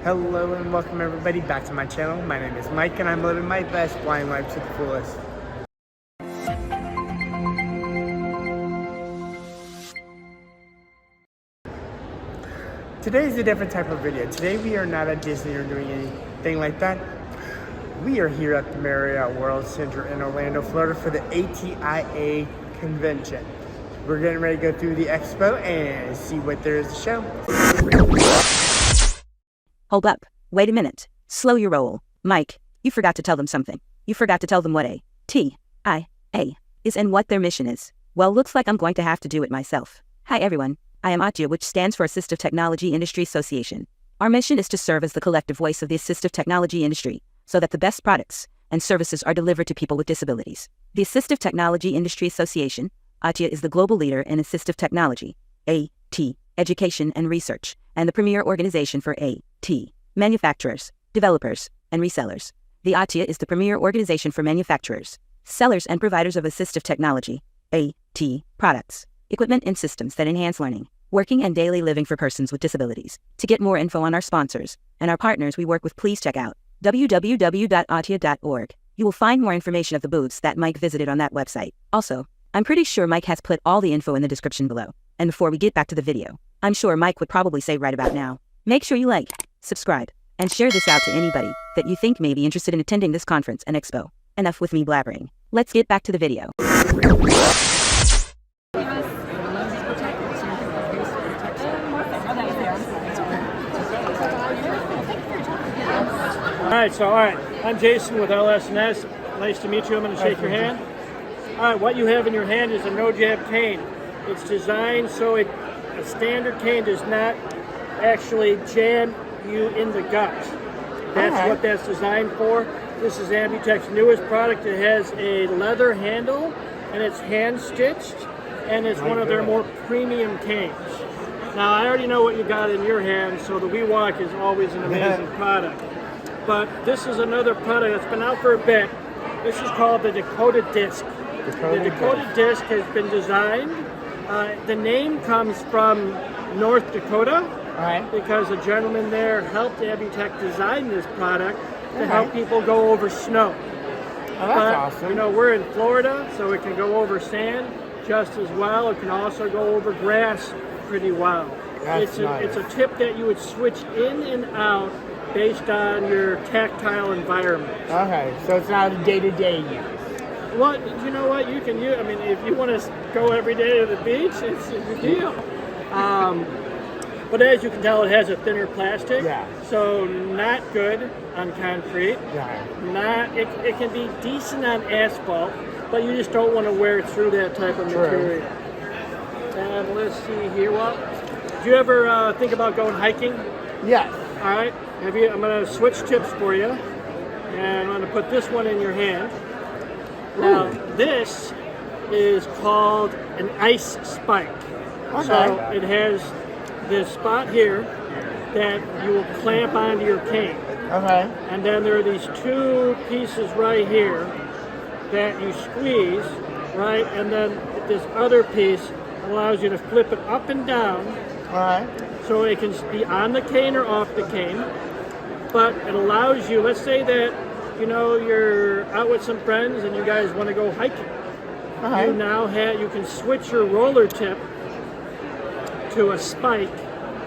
Hello and welcome everybody back to my channel. My name is Mike and I'm living my best flying life to the fullest. Today is a different type of video. Today we are not at Disney or doing anything like that. We are here at the Marriott World Center in Orlando, Florida for the ATIA convention. We're getting ready to go through the expo and see what there is to show. Hold up. Wait a minute. Slow your roll. Mike, you forgot to tell them something. You forgot to tell them what ATIA is and what their mission is. Well, looks like I'm going to have to do it myself. Hi everyone. I am ATIA, which stands for Assistive Technology Industry Association. Our mission is to serve as the collective voice of the assistive technology industry so that the best products and services are delivered to people with disabilities. The Assistive Technology Industry Association, ATIA, is the global leader in assistive technology, education and research, and the premier organization for manufacturers, developers, and resellers. The ATIA is the premier organization for manufacturers, sellers, and providers of assistive technology, products, equipment, and systems that enhance learning, working, and daily living for persons with disabilities. To get more info on our sponsors and our partners we work with, please check out www.atia.org. You will find more information of the booths that Mike visited on that website. Also, I'm pretty sure Mike has put all the info in the description below. And before we get back to the video, I'm sure Mike would probably say right about now, make sure you like, subscribe, and share this out to anybody that you think may be interested in attending this conference and expo. Enough with me blabbering. Let's get back to the video. All right, I'm Jason with LS&S. Nice to meet you. I'm going to shake your hand. All right, what you have in your hand is a no-jab cane. It's designed so a standard cane does not actually jam you in the gut. That's what that's designed for. This is Ambitech's newest product. It has a leather handle and it's hand stitched, and it's one of their more premium canes. Now I already know what you got in your hand, so the WeWalk is always an amazing product. But this is another product that's been out for a bit. This is called the Dakota Disc. The Dakota Disc has been designed. The name comes from North Dakota, because a gentleman there helped Ambitech design this product to help people go over snow. Oh, that's awesome. You know, we're in Florida, so it can go over sand just as well. It can also go over grass pretty well. That's nice. It's a tip that you would switch in and out based on your tactile environment. Okay, so it's not a day-to-day use. Well, you know what, you can use, I mean, if you want to go every day to the beach, it's a good deal. But as you can tell, it has a thinner plastic, so not good on concrete. It can be decent on asphalt, but you just don't want to wear through that type of material. And let's see here. Well, do you ever think about going hiking? Yes. All right. I'm going to switch tips for you, and I'm going to put this one in your hand. Now, this is called an ice spike. So it has this spot here that you will clamp onto your cane. And then there are these two pieces right here that you squeeze, right? And then this other piece allows you to flip it up and down. So it can be on the cane or off the cane. But it allows you, let's say that, you know, you're out with some friends and you guys want to go hiking. You now you can switch your roller tip to a spike,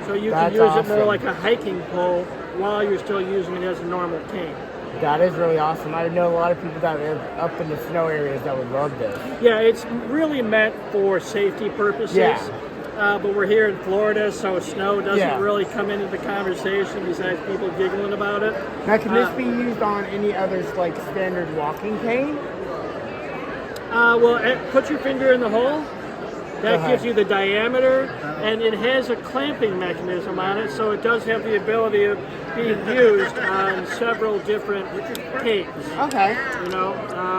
so you can use it more like a hiking pole while you're still using it as a normal cane. That is really awesome. I know a lot of people that live up in the snow areas that would love this. Yeah, it's really meant for safety purposes. But we're here in Florida, so snow doesn't really come into the conversation besides people giggling about it. Now, can this be used on any other, like, standard walking cane? Well, put your finger in the hole. That gives you the diameter, and it has a clamping mechanism on it, so it does have the ability of being used on several different canes. You know,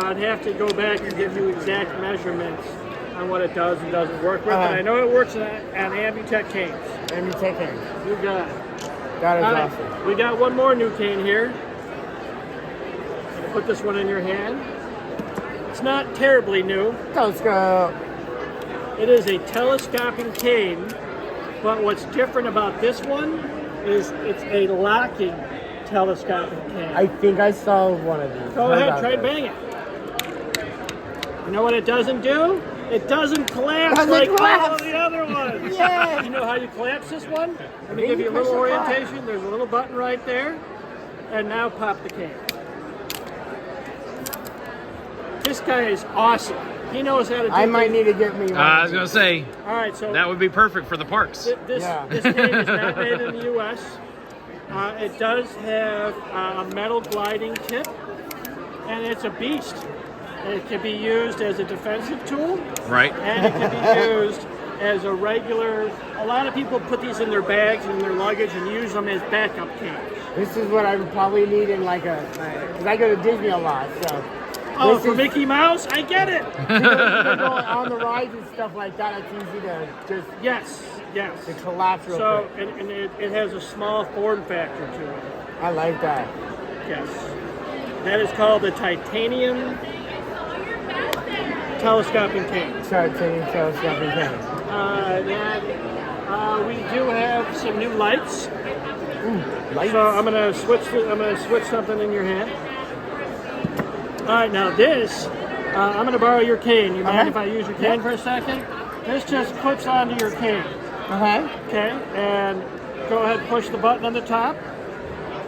I'd have to go back and give you exact measurements on what it does and doesn't work with, but I know it works on Ambitech canes. Ambitech canes. You got it. That is awesome. We got one more new cane here. Put this one in your hand. It's not terribly new. Telescope. It is a telescoping cane, but what's different about this one is it's a locking telescopic cane. I think I saw one of these. Go ahead, try and bang it. You know what it doesn't do? It doesn't collapse like all of the other ones. Yay. You know how you collapse this one? Let me give you a little orientation. There's a little button right there. And now pop the cane. This guy is awesome. He knows how to do I might need to get me one. I was gonna say. All right, so that would be perfect for the parks. This cane is not made in the U.S. It does have a metal gliding tip, and it's a beast. It can be used as a defensive tool, right? And it can be used as a regular. A lot of people put these in their bags and in their luggage and use them as backup canes. This is what I would probably need in like a, because I go to Disney a lot, so. Oh, for Mickey Mouse? I get it. On the rides and stuff like that, it's easy to just. Yes. To collapse real quick. And it has a small form factor to it. I like that. Yes. That is called the titanium telescoping cane. Titanium telescoping cane. We do have some new lights. Ooh, lights. So I'm gonna switch something in your hand. All right, now this, I'm gonna borrow your cane. You mind if I use your cane for a second? This just clips onto your cane. Okay, and go ahead and push the button on the top.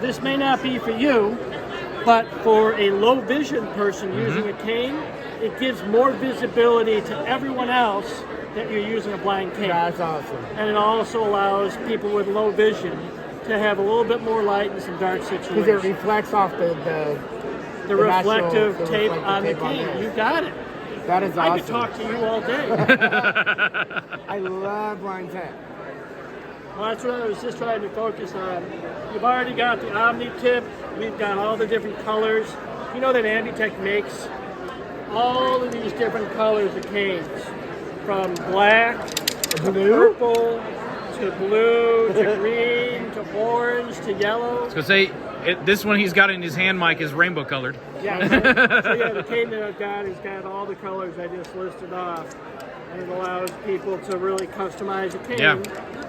This may not be for you, but for a low vision person using a cane, it gives more visibility to everyone else that you're using a blind cane. That's awesome. And it also allows people with low vision to have a little bit more light in some dark situations. Because it reflects off the reflective tape on the cane. You got it. That is awesome. I could talk to you all day. I love blind tech. Well, that's what I was just trying to focus on. You've already got the Omni tip. We've got all the different colors. You know that Ambitech makes all of these different colors of canes. From black to purple to blue to green to orange to yellow. I was gonna say, this one he's got in his hand, Mike, is rainbow colored. Yeah, so the cane that I've got has got all the colors I just listed off. And it allows people to really customize a cane. Yeah.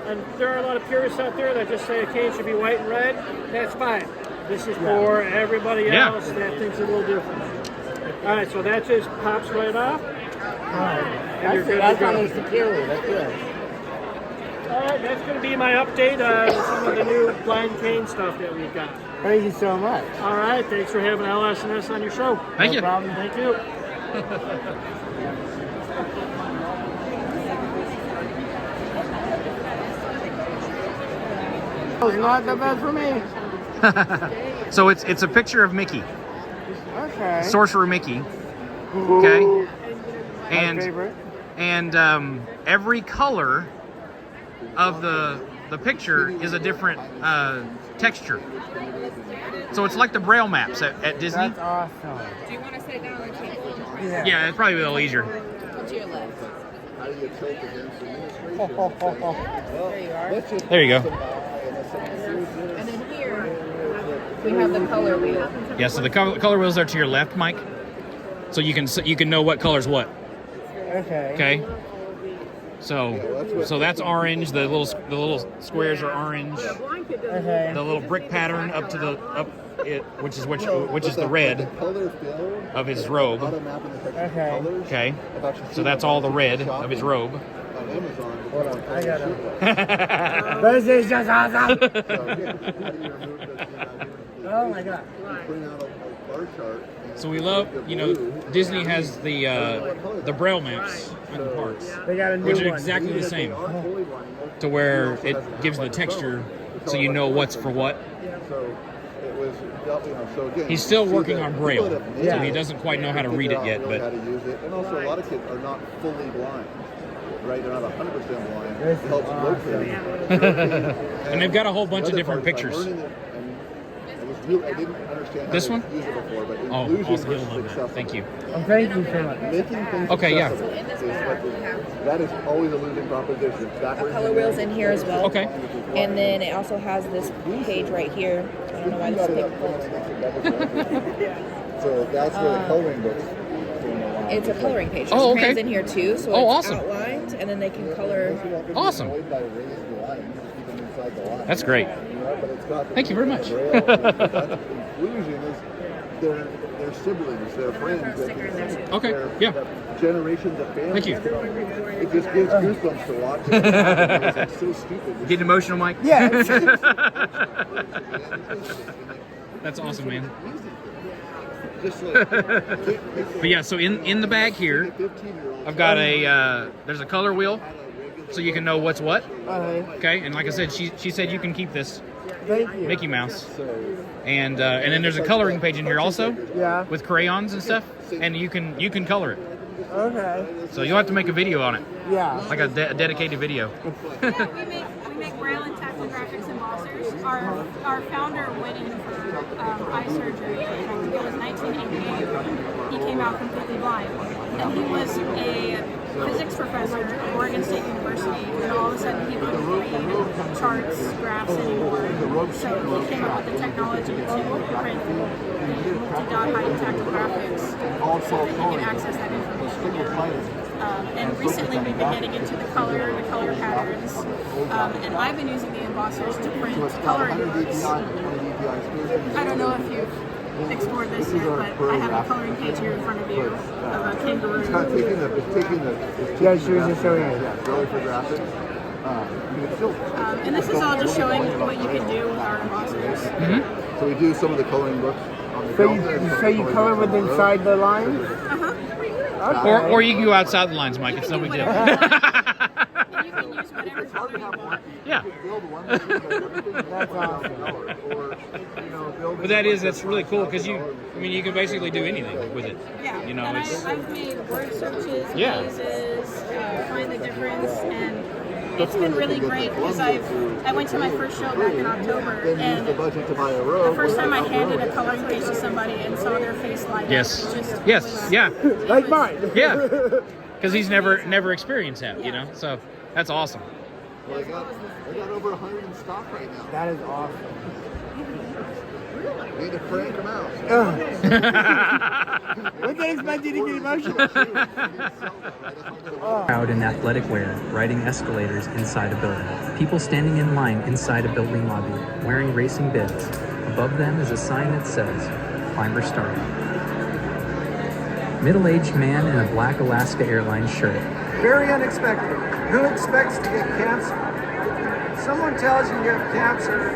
And there are a lot of purists out there that just say a cane should be white and red. That's fine. This is for everybody else that thinks a little different. All right, so that just pops right off. That's on the security. That's good. All right, that's going to be my update on some of the new blind cane stuff that we've got. Thank you so much. All right, thanks for having LS&S on your show. Thank you. No problem. Thank you. It's not the best for me. So it's a picture of Mickey, Okay. Sorcerer Mickey. Okay. My favorite. And every color of the picture is a different texture. So it's like the Braille maps at Disney. That's awesome. Do you want to sit down or take it? Yeah, it's probably a little easier. Go to your left. There you are. There you go. And then here, we have the color wheel. Yeah, so the color wheels are to your left, Mike. So you can know what color's what. Okay. Okay. So that's orange. The little squares are orange. Okay. The little brick pattern up to which is the red of his robe. Okay. Okay. So that's all the red of his robe. Hold on. I got it. This is just awesome. Oh my god. So we love, Disney has the Braille maps in the parks, They got a new which are one. exactly the same, to where it gives the texture so you know what's for what. He's still working on Braille, so he doesn't quite know how to read it yet. But and also a lot of kids are not fully blind, right? They're not 100% blind. It helps locate. and they've got a whole bunch of different pictures. I didn't understand how This to one? use it before, but Oh, inclusion awesome! versus You'll love that. accessible. Thank you. Thank you so much. Making things Okay, yeah. accessible that is always a losing proposition. A color wheel's in here as well. Okay. And then it also has this page right here. I don't know why this is big. So that's where the coloring books. It's a coloring page. Oh, There's okay. crayons in here too, so Oh, it's awesome. outlined, and then they can color. Awesome. inside the line. That's great. But it's got Thank you very much. The conclusion is they're siblings, they're friends. Okay, They're yeah. Generations of families. Thank you. It just gives goosebumps to watch it. It's so stupid. Getting emotional, Mike? Yeah. That's awesome, man. Just like, But yeah, so in the bag here, 15-year-old. I've got there's a color wheel, so you can know what's what. Okay, and like I said, she said you can keep this Thank you. Mickey Mouse, and then there's a coloring page in here also, Yeah. with crayons and stuff, and you can color it. Okay. So you'll have to make a video on it, Yeah. like a dedicated video. Yeah, we make braille and tactile graphics embossers. Our founder went in for eye surgery. I think it was 1988. He came out completely blind, and he was a physics professor at Oregon State University. And all of a sudden, he couldn't read charts, graphs anymore. So he came up with the technology to print to dot height tactile graphics, so that he can access that information again. And recently we've been getting into the color patterns, and I've been using the embossers to print coloring books. I don't know if you've explored this yet, but I have a coloring page here in front of you of a kangaroo. It's taking the Yeah, she was just showing it. really for graphics. And this is all just showing what you can do with our embossers. So we do some of the coloring books on the So you color with inside the lines? Okay. Or you can go outside the lines, Mike. It's no big deal. And you can use whatever color you want. Yeah. That's awesome. But that's really cool because you can basically do anything with it. Yeah, You know, and it's I've made word searches, Yeah. mazes, find the difference, and it's been really great because I went to my first show back in October, and the budget to buy a the robe. first time I handed a coloring page to somebody and saw their face light up, Yes. it just Yes. was- Yeah. Like mine. Yeah. Because he's never experienced that, you know. So that's awesome. Well, they got over 100 in stock right now. That is awesome. Need to crank them out. We can expect you to get emotional. Crowd in athletic wear, riding escalators inside a building. People standing in line inside a building lobby, wearing racing bibs. Above them is a sign that says, "Climber started." Middle-aged man in a black Alaska Airlines shirt. Very unexpected. Who expects to get cancer? Someone tells you have cancer,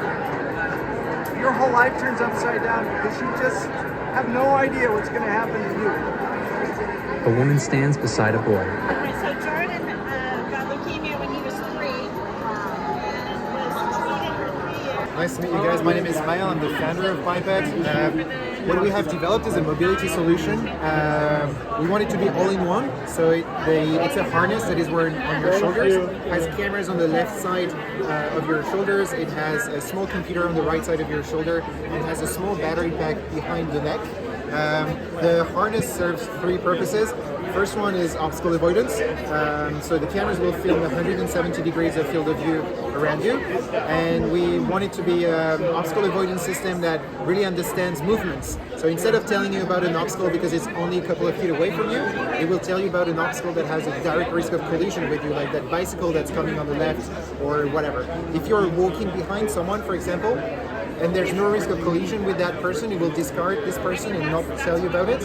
your whole life turns upside down because you just have no idea what's going to happen to you. A woman stands beside a boy. So Jordan got leukemia when he was 3 and was treated for 3 years. Nice to meet you guys. My name is Mael. I'm the founder of BIPED. What we have developed is a mobility solution. We want it to be all-in-one. So it's a harness that is worn on your shoulders. It has cameras on the left side of your shoulders. It has a small computer on the right side of your shoulder. It has a small battery pack behind the neck. The harness serves 3 purposes. First one is obstacle avoidance. So the cameras will film 170 degrees of field of view around you. And we want it to be an obstacle avoidance system that really understands movements. So instead of telling you about an obstacle because it's only a couple of feet away from you, it will tell you about an obstacle that has a direct risk of collision with you, like that bicycle that's coming on the left or whatever. If you're walking behind someone, for example, and there's no risk of collision with that person, it will discard this person and not tell you about it.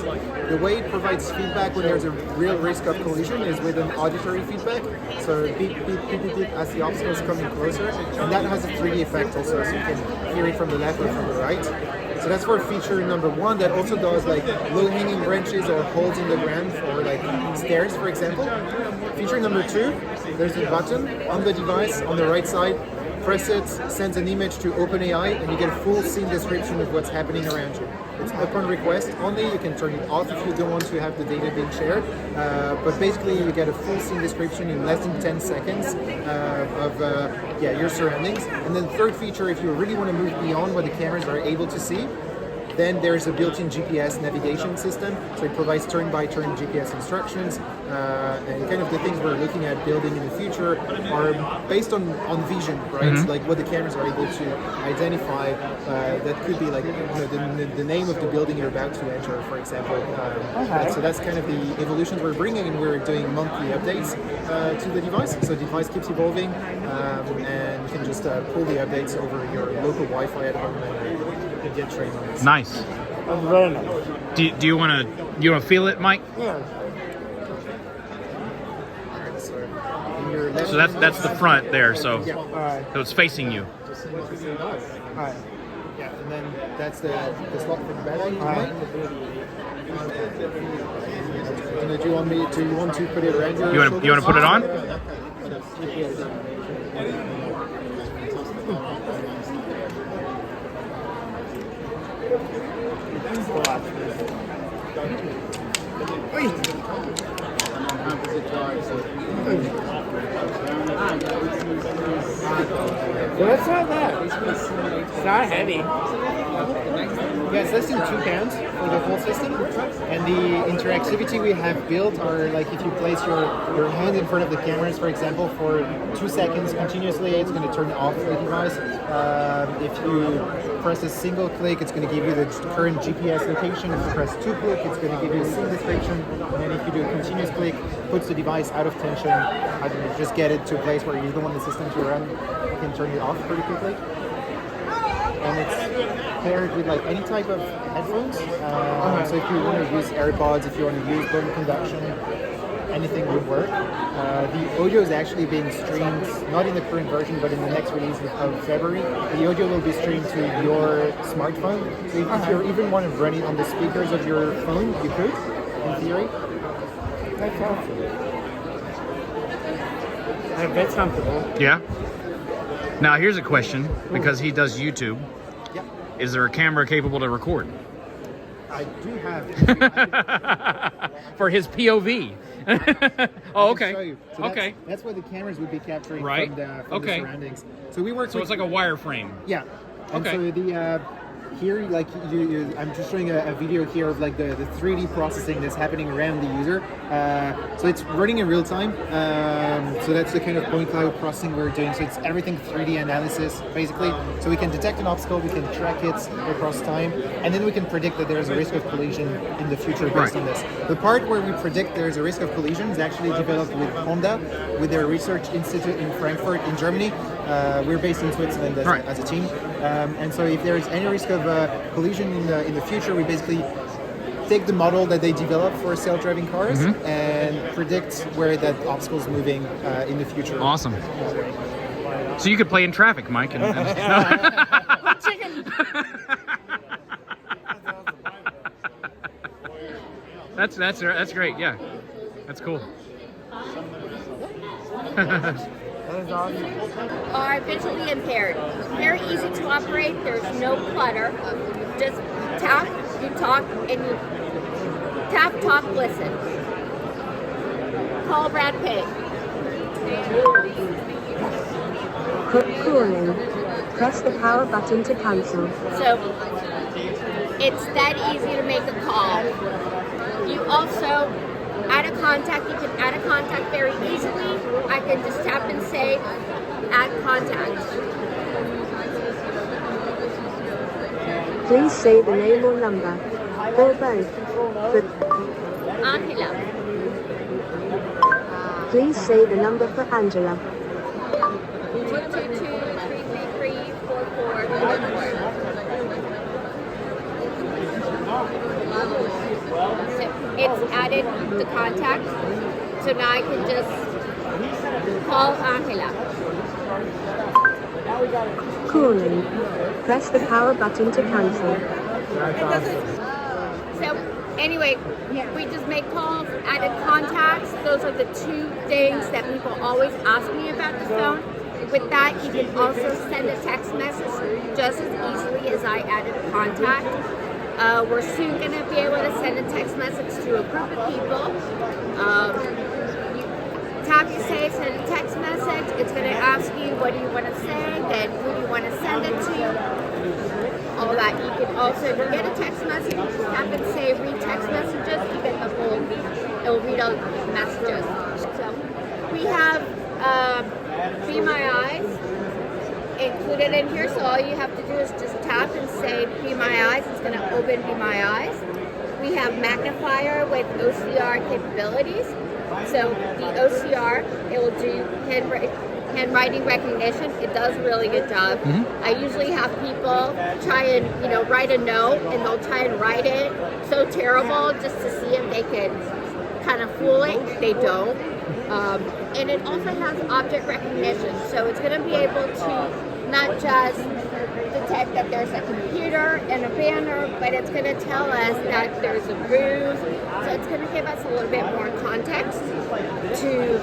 The way it provides feedback when there's a real risk of collision is with an auditory feedback. So beep, beep, beep, beep, beep as the obstacle is coming closer. And that has a 3D effect also, so you can hear it from the left or from the right. So that's for feature number 1 that also does like low-hanging branches or holes in the ground for like stairs, for example. Feature number 2, there's a button on the device on the right side. Press it, sends an image to OpenAI, and you get a full scene description of what's happening around you. It's upon request only. You can turn it off if you don't want to have the data being shared. But basically, you get a full scene description in less than 10 seconds of your surroundings. And then the third feature, if you really want to move beyond what the cameras are able to see, Then there's a built-in GPS navigation system, so it provides turn-by-turn GPS instructions, and kind of the things we're looking at building in the future are based on vision, right? Mhm. Like what the cameras are able to identify. That could be like the name of the building you're about to enter, for example. So that's kind of the evolutions we're bringing, and we're doing monthly updates to the device. So the device keeps evolving, and you can just pull the updates over your local Wi-Fi at home and get trained on this. Nice. That's very nice. Do you want to feel it, Mike? Yeah. So that's the front there. So Yeah. so it's facing you. Alright. Yeah, and then that's the slot for the battery. And do you want to put it around your You want to put it on? That's not bad. It's not heavy. Yeah, it's less than 2 pounds for the whole system, and the interactivity we have built are like if you place your hand in front of the cameras, for example, for 2 seconds continuously, it's going to turn off the device. If you press a single click, it's going to give you the current GPS location. If you press 2 click, it's going to give you a single station, and then if you do a continuous click, puts the device out of tension. I don't know, just get it to a place where you don't want the system to run. You can turn it off pretty quickly. And it's paired with like any type of headphones. So if you want to use AirPods, if you want to use bone conduction, anything would work. The audio is actually being streamed, not in the current version, but in the next release of February. The audio will be streamed to your smartphone. So if you even want to run it on the speakers of your phone, you could, in theory. That's awesome. That's comfortable. Yeah. Now here's a question, because he does YouTube. Yeah. Is there a camera capable to record? I do have. For his POV. Oh, okay. Show you. So Okay. That's what the cameras would be capturing Right. from the Okay. surroundings. So we work. So with, it's like a wireframe. Yeah. And Okay. so the here, like I'm just showing a video here of like the 3D processing that's happening around the user. So it's running in real time. So that's the kind of point cloud processing we're doing. So it's everything 3D analysis basically. So we can detect an obstacle, we can track it across time, and then we can predict that there's a risk of collision in the future based on this. The part where we predict there's a risk of collision is actually developed with Honda, with their research institute in Frankfurt in Germany. We're based in Switzerland as a team. And so if there is any risk of collision in the future, we basically take the model that they developed for self-driving cars and predict where that obstacle is moving in the future. Awesome. So you could play in traffic, Mike. Chicken. That's great. Yeah, that's cool. Are visually impaired. Very easy to operate. There's no clutter. Just tap, you talk, and you tap, talk, listen. Call Brad Pitt. Calling. Press the power button to cancel. So it's that easy to make a call. You also add a contact. You can add a contact very easily. I can just tap and say, add contact. Please say the name or number. Or both. Angela. Please say the number for Angela. 222-333-4444. It's added the contact, so now I can just call Angela. Calling. Press the power button to cancel. So anyway, we just make calls, added contacts. Those are the 2 things that people always ask me about the phone. With that, you can also send a text message just as easily as I added a contact. We're soon going to be able to send a text message to a group of people. You tap to say, send a text message. It's going to ask you what do you want to say, then who do you want to send it to, all that that. You can also, if you get a text message, you just tap and say read text messages, you get the whole, it'll read all the messages. So we have Be My Eyes included in here, so all you have to do is just tap and say Be My Eyes. It's going to open Be My Eyes. We have magnifier with OCR capabilities. So the OCR, it will do handwriting recognition. It does a really good job. I usually have people try and write a note, and they'll try and write it so terrible just to see if they can kind of fool it. They don't. And it also has object recognition, so it's going to be able to not just detect that there's a computer and a banner, but it's going to tell us that there's a booth. So it's going to give us a little bit more context to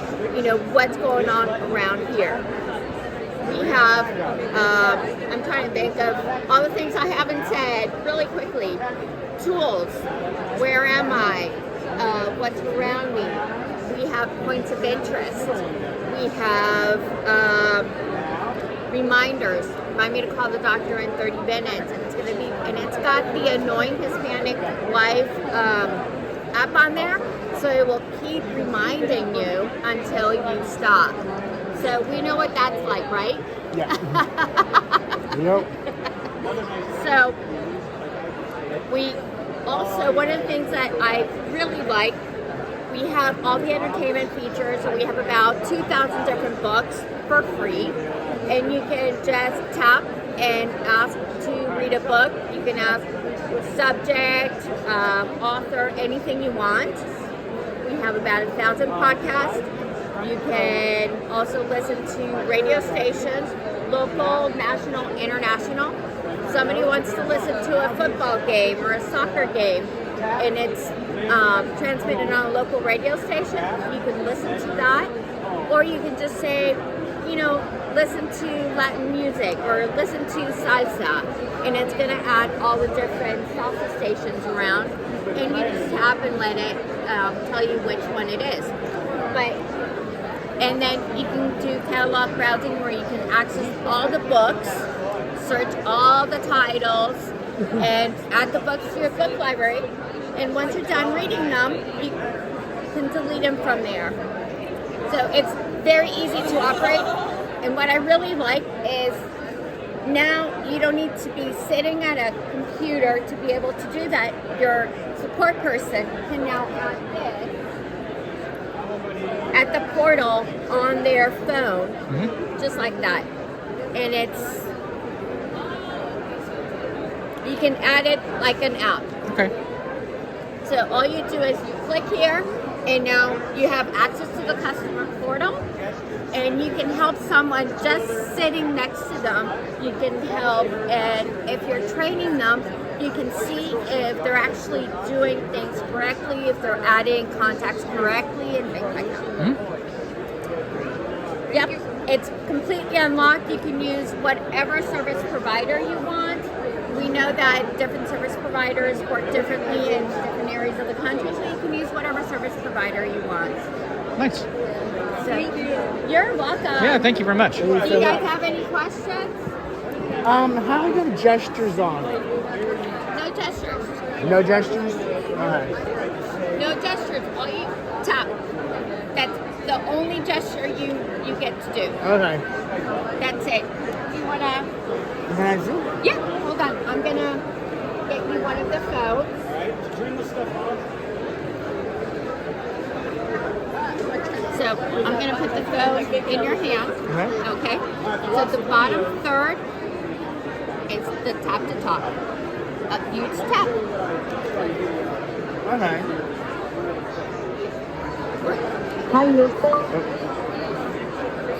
what's going on around here. We have, I'm trying to think of all the things I haven't said really quickly. Tools, where am I? What's around me? We have points of interest. We have reminders. Remind me to call the doctor in 30 minutes. And it's going to be, and it's got the Annoying Hispanic Wife app on there, so it will keep reminding you until you stop. So we know what that's like, right? Yeah. Yep. So we also, one of the things that I really like, we have all the entertainment features, so we have about 2,000 different books for free, and you can just tap and ask to read a book. You can ask subject, author, anything you want. We have about 1,000 podcasts. You can also listen to radio stations, local, national, international. Somebody wants to listen to a football game or a soccer game, and it's transmitted on a local radio station. You can listen to that, or you can just say, listen to Latin music or listen to salsa, and it's going to add all the different salsa stations around, and you just tap and let it tell you which one it is. And then you can do catalog browsing where you can access all the books, search all the titles, and add the books to your book library. And once you're done reading them, you can delete them from there. So it's very easy to operate. And what I really like is now you don't need to be sitting at a computer to be able to do that. Your support person can now add this at the portal on their phone, just like that. And you can add it like an app. Okay. So all you do is you click here, and now you have access to the customer portal, and you can help someone just sitting next to them. You can help, and if you're training them, you can see if they're actually doing things correctly, if they're adding contacts correctly, and things like that. Yep, it's completely unlocked. You can use whatever service provider you want. We know that different service providers work differently in different areas of the country, so you can use whatever service provider you want. Nice. So, you're welcome. Yeah, thank you very much. Do you guys have any questions? How do we get gestures on? No gestures. No gestures? Alright. No gestures. All you tap. That's the only gesture you get to do. Okay. That's it. Do you want to? Can I zoom? Yeah, hold on. I'm going to get you one of the phones. So I'm going to put the phone in your hand. Okay. So the bottom third is the tap to talk. You just tap. Okay. Hi,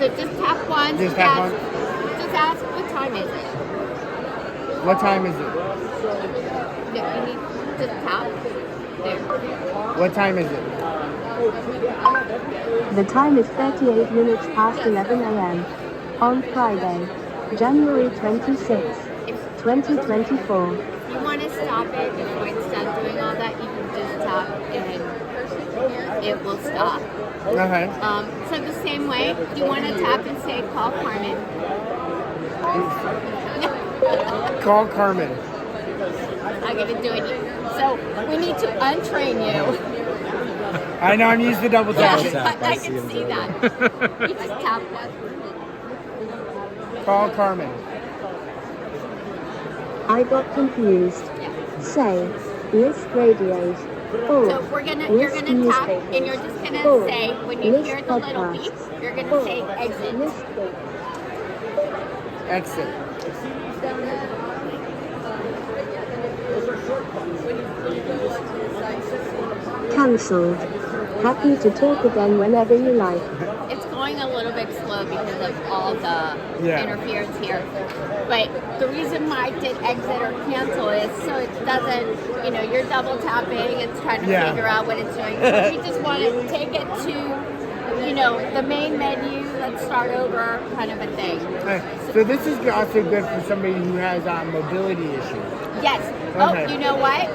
So just tap once. Just tap once? Just ask what time is it. What time is it? No, you need to tap. There. What time is it? The time is 38 minutes past 11 a.m. on Friday, January 26, 2024. If you want to stop it before it's done doing all that, you can just tap and it will stop. Okay. So the same way, you want to tap and say, call Carmen. Call Carmen. not going to do it. So we need to untrain you. I know, I'm used to double tap. Yeah, I can see that. You just tap one. Call Carmen. I got confused. Say, list radios. Or So you're gonna list tap, newspapers. and you're just gonna Or say, when you list hear the little podcasts. beep, you're gonna say exit. List books. Exit. Cancelled. Happy to talk again whenever you like. It's going a little bit slow because of all the interference here. But the reason why I did exit or cancel is so it doesn't, you're double tapping, it's trying to figure out what it's doing. So we just want to take it to, the main menu, let's start over kind of a thing. So this is also good for somebody who has mobility issues. Yes. Okay. Oh, you know what?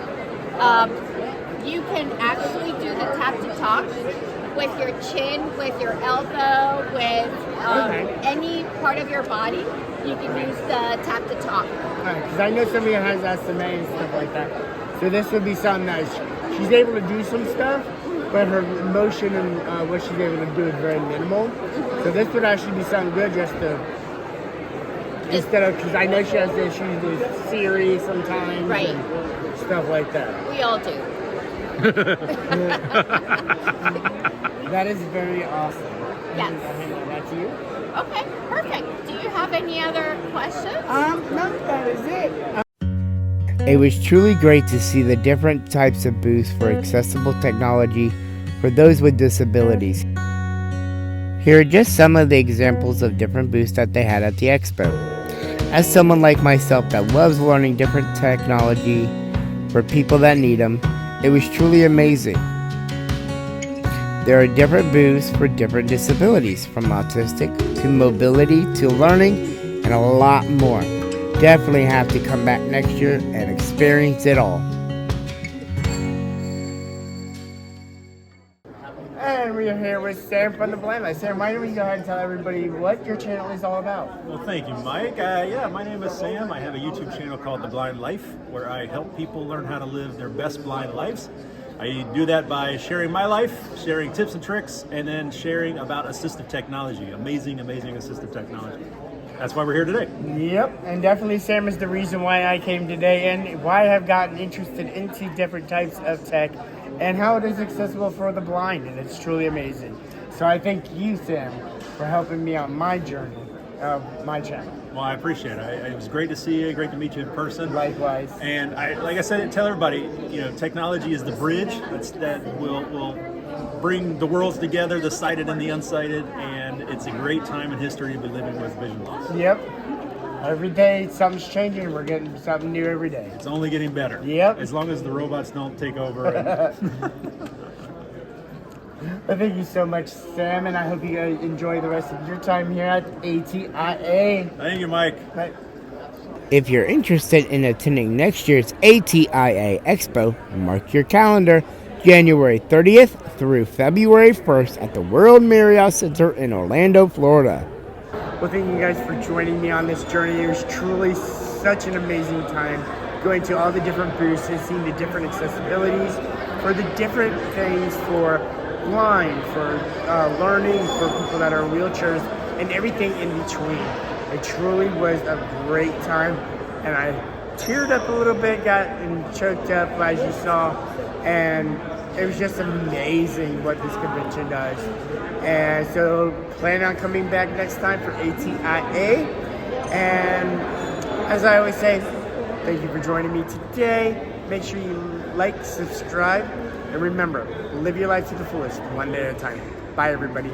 You can actually do the tap to talk with your chin, with your elbow, with any part of your body. You can use the tap to talk. Because I know somebody who has SMA and stuff like that. So this would be something that she's able to do some stuff, but her motion and what she's able to do is very minimal. So this would actually be something good just to, instead of, because I know she has issues with Siri sometimes. Right. And stuff like that. We all do. That is very awesome. Yes. I'll hand that to you. Okay, perfect. Do you have any other questions? No, that is it. It was truly great to see the different types of booths for accessible technology for those with disabilities. Here are just some of the examples of different booths that they had at the expo. As someone like myself that loves learning different technology for people that need them, it was truly amazing. There are different booths for different disabilities, from autistic to mobility to learning and a lot more. Definitely have to come back next year and experience it all. And we are here with Sam from the Blind Life. Sam, why don't we go ahead and tell everybody what your channel is all about? Well, thank you, Mike. My name is Sam. I have a YouTube channel called The Blind Life, where I help people learn how to live their best blind lives. I do that by sharing my life, sharing tips and tricks, and then sharing about assistive technology. Amazing, amazing assistive technology. That's why we're here today. Yep, and definitely Sam is the reason why I came today and why I've gotten interested into different types of tech and how it is accessible for the blind, and it's truly amazing. So I thank you, Sam, for helping me on my journey of my channel. Well, I appreciate it. It was great to see you, great to meet you in person. Likewise. And like I said, tell everybody, technology is the bridge that will bring the worlds together, the sighted and the unsighted, and it's a great time in history to be living with vision loss. Yep. Every day something's changing. We're getting something new every day. It's only getting better. Yep. As long as the robots don't take over. Well, thank you so much, Sam, and I hope you guys enjoy the rest of your time here at ATIA. Thank you, Mike. Bye. If you're interested in attending next year's ATIA Expo, mark your calendar, January 30th through February 1st at the World Marriott Center in Orlando, Florida. Well, thank you guys for joining me on this journey. It was truly such an amazing time going to all the different booths and seeing the different accessibilities for the different things for blind, for learning, for people that are in wheelchairs, and everything in between. It truly was a great time, and I teared up a little bit, got choked up as you saw, and it was just amazing what this convention does. And so plan on coming back next time for ATIA. And as I always say, thank you for joining me today. Make sure you like, subscribe, and remember, live your life to the fullest, one day at a time. Bye, everybody.